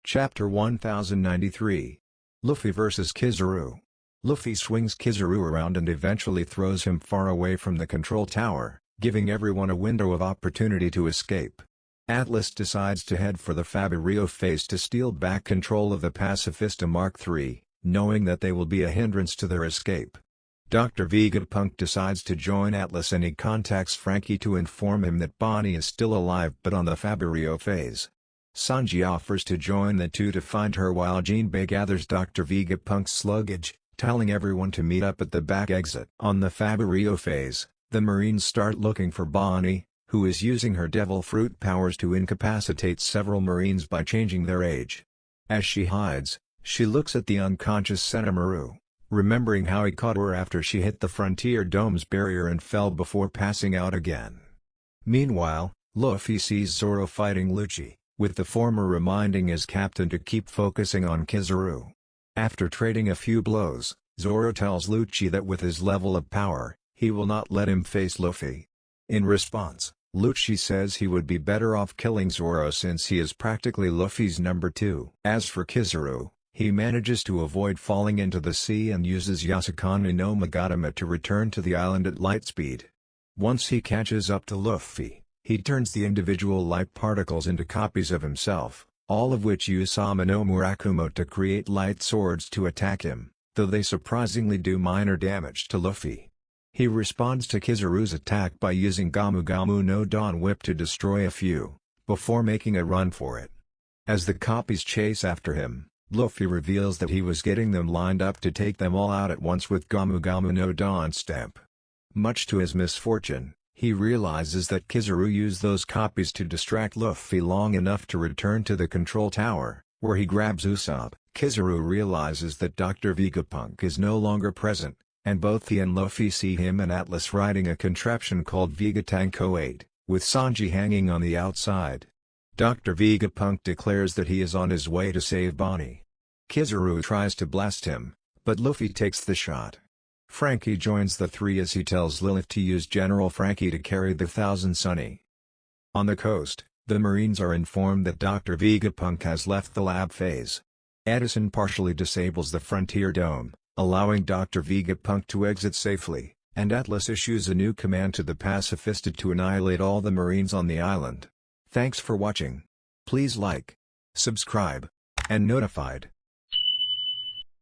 Chapter 1093. Luffy vs Kizaru. Luffy swings Kizaru around and eventually throws him far away from the control tower, giving everyone a window of opportunity to escape. Atlas decides to head for the Faburio phase to steal back control of the Pacifista Mark III, knowing that they will be a hindrance to their escape. Dr. Vegapunk decides to join Atlas and he contacts Franky to inform him that Bonnie is still alive but on the Faburio phase. Sanji offers to join the two to find her while Jinbei gathers Dr. Vegapunk's luggage, telling everyone to meet up at the back exit. On the Faburio phase, the Marines start looking for Bonnie, who is using her devil fruit powers to incapacitate several Marines by changing their age. As she hides, she looks at the unconscious Senamaru, remembering how he caught her after she hit the Frontier Dome's barrier and fell before passing out again. Meanwhile, Luffy sees Zoro fighting Lucci, with the former reminding his captain to keep focusing on Kizaru. After trading a few blows, Zoro tells Lucci that with his level of power, he will not let him face Luffy. In response, Lucci says he would be better off killing Zoro since he is practically Luffy's number 2. As for Kizaru, he manages to avoid falling into the sea and uses Yasukani no Magatama to return to the island at light speed. Once he catches up to Luffy, he turns the individual light particles into copies of himself, all of which use Sama no Murakumo to create light swords to attack him, though they surprisingly do minor damage to Luffy. He responds to Kizaru's attack by using Gamu Gamu no Dawn Whip to destroy a few, before making a run for it. As the copies chase after him, Luffy reveals that he was getting them lined up to take them all out at once with Gamu Gamu no Dawn Stamp. Much to his misfortune, he realizes that Kizaru used those copies to distract Luffy long enough to return to the control tower, where he grabs Usopp. Kizaru realizes that Dr. Vegapunk is no longer present, and both he and Luffy see him and Atlas riding a contraption called Vegatanko 8, with Sanji hanging on the outside. Dr. Vegapunk declares that he is on his way to save Bonnie. Kizaru tries to blast him, but Luffy takes the shot. Franky joins the three as he tells Lilith to use General Franky to carry the Thousand Sunny. On the coast, the Marines are informed that Dr. Vegapunk has left the lab phase. Edison partially disables the Frontier Dome, allowing Dr. Vegapunk to exit safely, and Atlas issues a new command to the Pacifista to annihilate all the Marines on the island. Thanks for watching. Please like, subscribe, and notified.